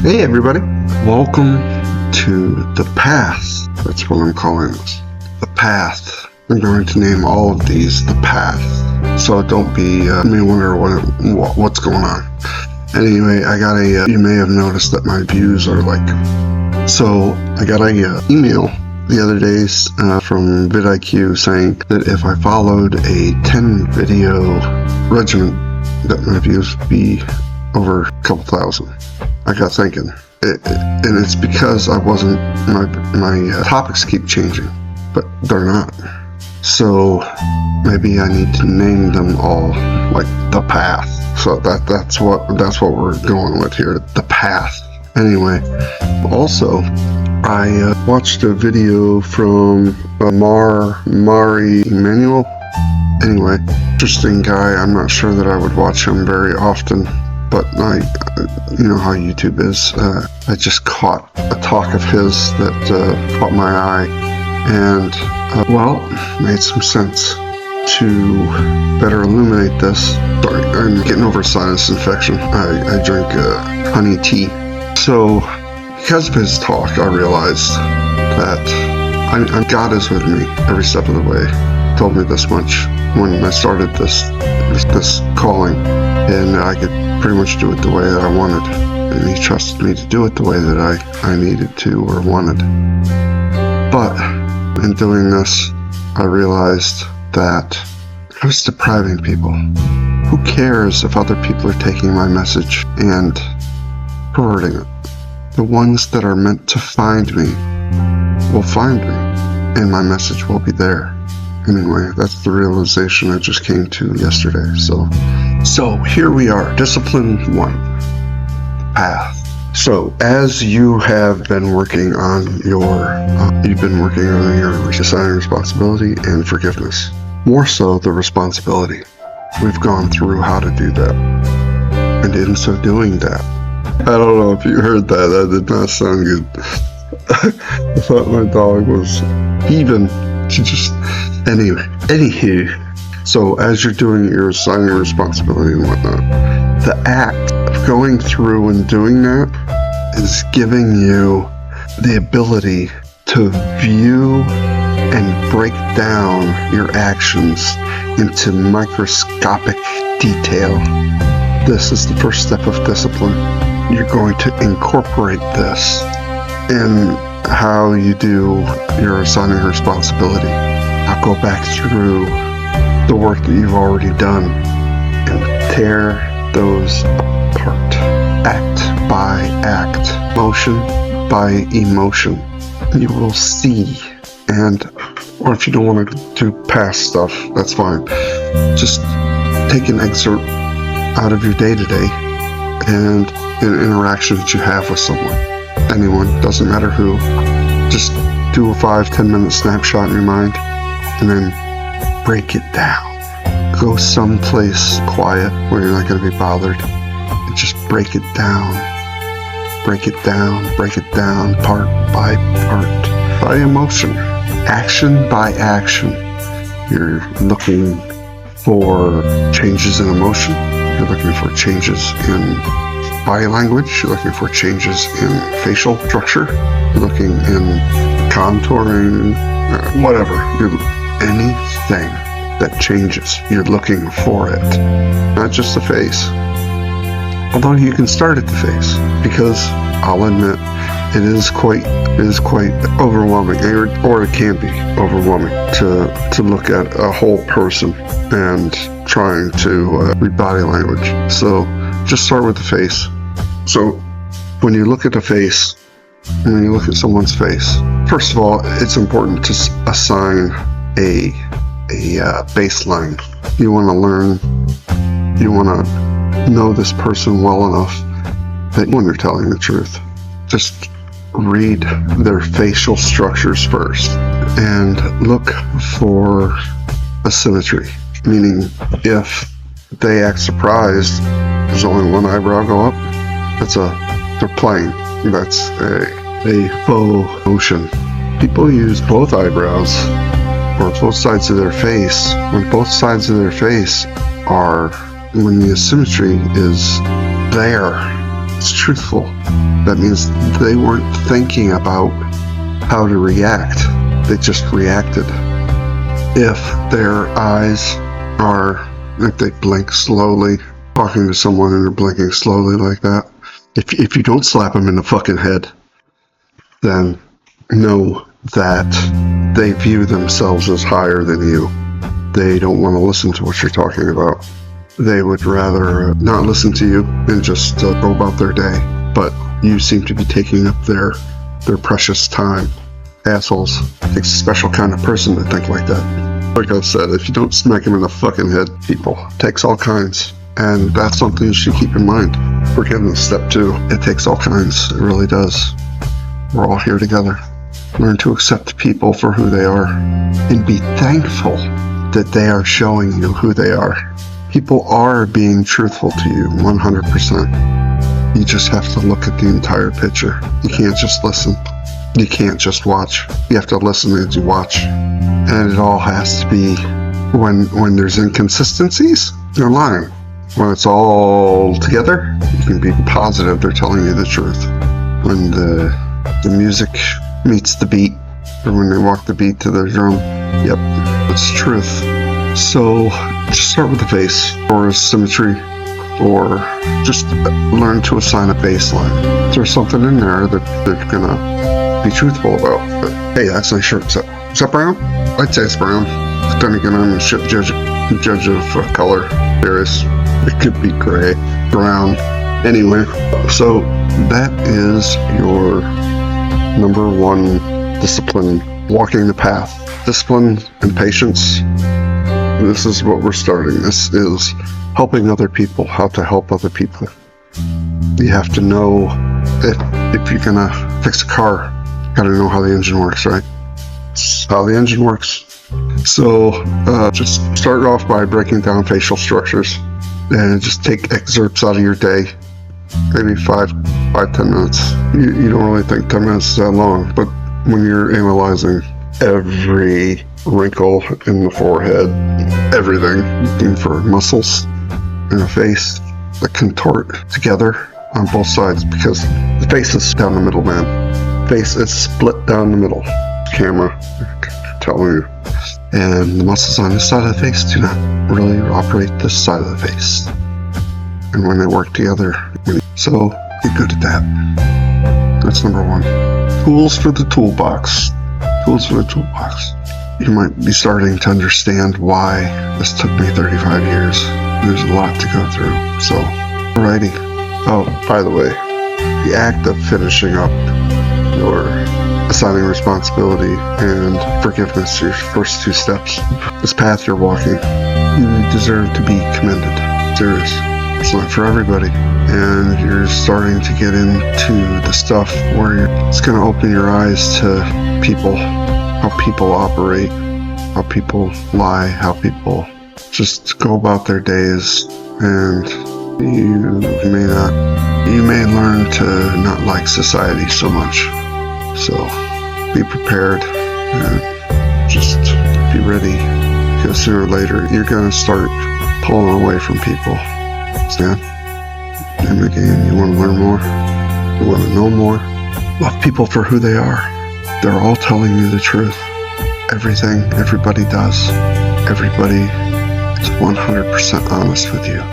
Hey everybody, welcome to The Path. That's what I'm calling this. The Path. I'm going to name all of these The Path. So don't be, you may wonder what's going on. Anyway, you may have noticed that my views are so I got a email the other days from vidIQ saying that if I followed a 10 video regimen that my views would be over a couple thousand. I got thinking, and it's because I wasn't, my topics keep changing, but they're not. So maybe I need to name them all like The Path. So that's what we're going with here, The Path. Anyway, also I watched a video from Mari Emanuel. Anyway, interesting guy. I'm not sure that I would watch him very often, but you know how YouTube is. I just caught a talk of his that caught my eye, and made some sense to better illuminate this. Sorry, I'm getting over a sinus infection. I drink honey tea. So, because of his talk, I realized that God is with me every step of the way. He told me this much when I started this calling, and I could pretty much do it the way that I wanted, and he trusted me to do it the way that I needed to or wanted. But in doing this, I realized that I was depriving people. Who cares if other people are taking my message and perverting it? The ones that are meant to find me will find me, and my message will be there. Anyway, that's the realization I just came to yesterday. So here we are, Discipline 1, The Path. So as you have been working on your assigning responsibility and forgiveness, more so the responsibility. We've gone through how to do that, and in so doing that, I don't know if you heard that. That did not sound good. I thought my dog was heaving. Anywho, so as you're doing your assigning responsibility and whatnot, the act of going through and doing that is giving you the ability to view and break down your actions into microscopic detail. This is the first step of discipline. You're going to incorporate this in how you do your assigning responsibility. I'll go back through the work that you've already done and tear those apart, act by act, motion by emotion. You will see, or if you don't want to do past stuff, that's fine. Just take an excerpt out of your day-to-day and an interaction that you have with someone. Anyone, doesn't matter who. Just do a 5-10 minute snapshot in your mind and then break it down. Go someplace quiet where you're not going to be bothered and just break it down. Break it down, part by part, by emotion, action by action. You're looking for changes in emotion. You're looking for changes in body language. You're looking for changes in facial structure. You're looking in contouring, whatever. Anything that changes, you're looking for it. Not just the face. Although you can start at the face, because I'll admit it is quite overwhelming, or it can be overwhelming to look at a whole person and trying to read body language. So just start with the face. So when you look at the face, when you look at someone's face, first of all, it's important to assign a baseline. You want to know this person well enough that when they're telling the truth, just read their facial structures first and look for asymmetry, meaning if they act surprised, there's only one eyebrow go up, they're playing. That's a faux motion. People use both eyebrows or both sides of their face when both sides of their face are, when the asymmetry is there. It's truthful. That means they weren't thinking about how to react. They just reacted. If their eyes are, if they blink slowly, talking to someone and they're blinking slowly like that, if you don't slap them in the fucking head, then know that they view themselves as higher than you. They don't want to listen to what you're talking about. They would rather not listen to you and just go about their day. But you seem to be taking up their precious time. Assholes. It takes a special kind of person to think like that. Like I said, if you don't smack them in the fucking head, people, it takes all kinds. And that's something you should keep in mind. Forgiveness, step 2. It takes all kinds. It really does. We're all here together. Learn to accept people for who they are and be thankful that they are showing you who they are. People are being truthful to you 100%. You just have to look at the entire picture. You can't just listen. You can't just watch. You have to listen as you watch. And it all has to be, when there's inconsistencies, they're lying. When it's all together, you can be positive they're telling you the truth. When the music meets the beat, or when they walk the beat to their drum, yep, it's truth. So just start with the face, or symmetry, or just learn to assign a baseline. There's something in there that they're gonna be truthful about. But, hey, that's a nice shirt. Is that brown? I'd say it's brown. But then again, I'm a shit judge of color. It could be gray, brown. Anyway, so that is your number 1 discipline, walking the path. Discipline and patience. This is what we're starting. This is helping other people, how to help other people. You have to know if you're gonna fix a car, you gotta know how the engine works, right? It's how the engine works. So just start off by breaking down facial structures and just take excerpts out of your day. Maybe 5-10 minutes. You don't really think 10 minutes is that long, but when you're analyzing every wrinkle in the forehead, everything, looking for muscles in the face that contort together on both sides, because the face is down the middle, man. Face is split down the middle. Camera telling you. And the muscles on this side of the face do not really operate this side of the face. And when they work together, so get good at that. That's number 1. Tools for the toolbox. Tools for the toolbox. You might be starting to understand why this took me 35 years. There's a lot to go through. So, alrighty. Oh, by the way, the act of finishing up your assigning responsibility and forgiveness, your first 2 steps, this path you're walking, you deserve to be commended. Serious. It's not for everybody. And you're starting to get into the stuff where it's going to open your eyes to people, how people operate, how people lie, how people just go about their days. And you may learn to not like society so much. So be prepared and just be ready, because sooner or later you're going to start pulling away from people. Understand? In the game, you want to learn more, you want to know more. Love people for who they are. They're all telling you the truth. Everything everybody does, everybody is 100% honest with you.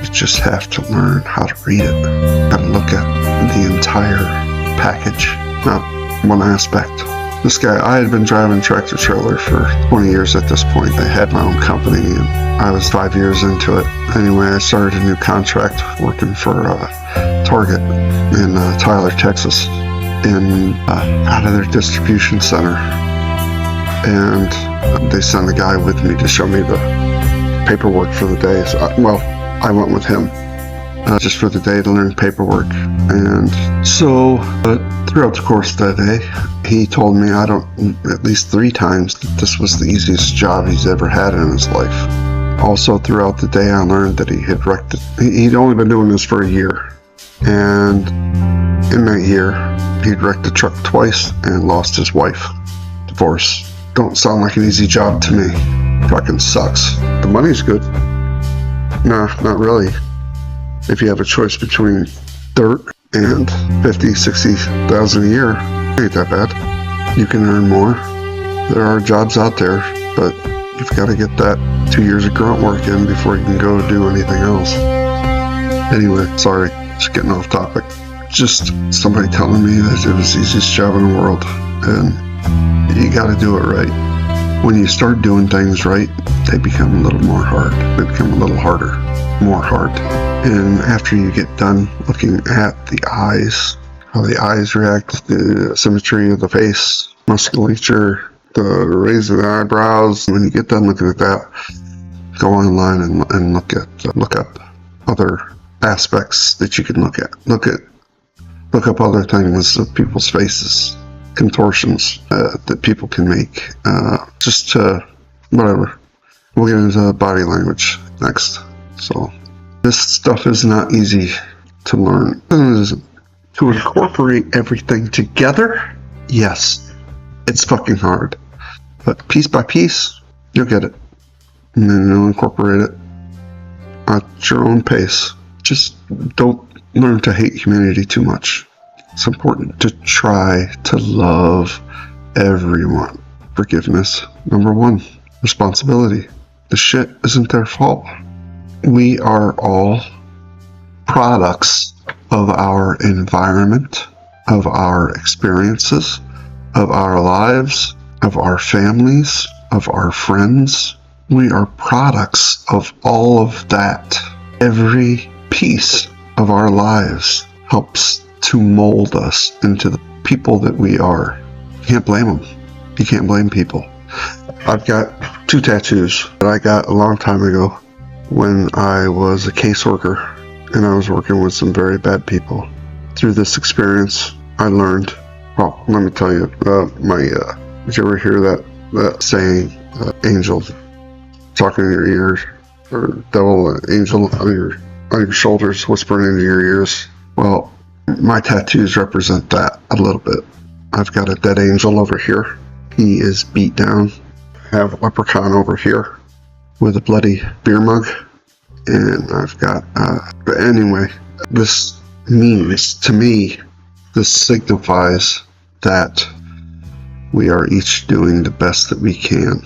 You just have to learn how to read it, how to look at the entire package, not one aspect. This guy, I had been driving tractor trailer for 20 years at this point. I had my own company and I was 5 years into it. Anyway, I started a new contract working for Target in Tyler, Texas, out of their distribution center. And they sent a guy with me to show me the paperwork for the day. So I went with him just for the day to learn paperwork. And so throughout the course of that day, he told me at least 3 times that this was the easiest job he's ever had in his life. Also throughout the day, I learned that he'd only been doing this for a year. And in that year, he'd wrecked a truck twice and lost his wife. Divorce. Don't sound like an easy job to me. Fucking sucks. The money's good. Nah, not really. If you have a choice between dirt and 50, 60,000 a year. Ain't that bad. You can earn more. There are jobs out there, but you've got to get that 2 years of grunt work in before you can go do anything else. Anyway, sorry, just getting off topic. Just somebody telling me that it was the easiest job in the world, and you got to do it right. When you start doing things right, they become a little more hard. They become a little harder, more hard. And after you get done looking at the eyes, how the eyes react, the symmetry of the face, musculature, the raise of the eyebrows, when you get done looking at that, go online and look up other aspects that you can look at. Look up other things of people's faces, contortions that people can make. Just whatever. We'll get into body language next. So this stuff is not easy to learn. To incorporate everything together, yes, it's fucking hard. But piece by piece, you'll get it. And then you'll incorporate it at your own pace. Just don't learn to hate humanity too much. It's important to try to love everyone. Forgiveness, number one. Responsibility. The shit isn't their fault. We are all products of our environment, of our experiences, of our lives, of our families, of our friends. We are products of all of that. Every piece of our lives helps to mold us into the people that we are. You can't blame them. You can't blame people. I've got 2 tattoos that I got a long time ago when I was a caseworker and I was working with some very bad people. Through this experience, I learned, well, let me tell you, did you ever hear that saying, angel talking in your ears, or devil, angel on your shoulders whispering into your ears? Well, my tattoos represent that a little bit. I've got a dead angel over here. He is beat down. I have a leprechaun over here with a bloody beer mug. And I've got, but anyway, this means to me, this signifies that we are each doing the best that we can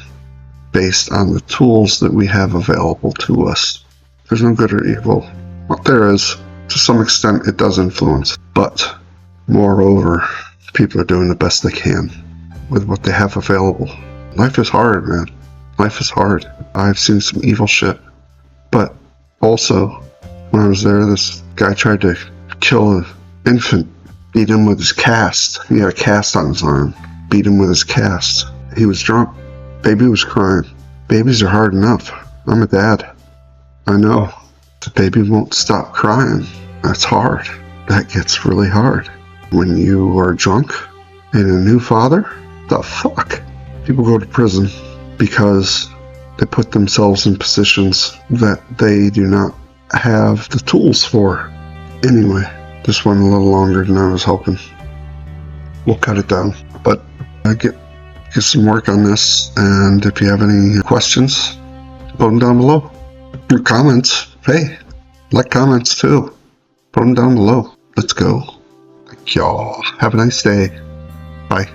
based on the tools that we have available to us. There's no good or evil. Well, there is. To some extent, it does influence. But moreover, people are doing the best they can with what they have available. Life is hard, man. Life is hard. I've seen some evil shit. But also, when I was there, this guy tried to kill an infant, beat him with his cast. He had a cast on his arm. Beat him with his cast. He was drunk. Baby was crying. Babies are hard enough. I'm a dad. I know. The baby won't stop crying. That's hard. That gets really hard. When you are drunk and a new father, the fuck? People go to prison because they put themselves in positions that they do not have the tools for. Anyway, this went a little longer than I was hoping. We'll cut it down. But I get some work on this, and if you have any questions, put them down below. Your comments, hey, like comments too. Put them down below. Let's go. Thank y'all. Have a nice day. Bye.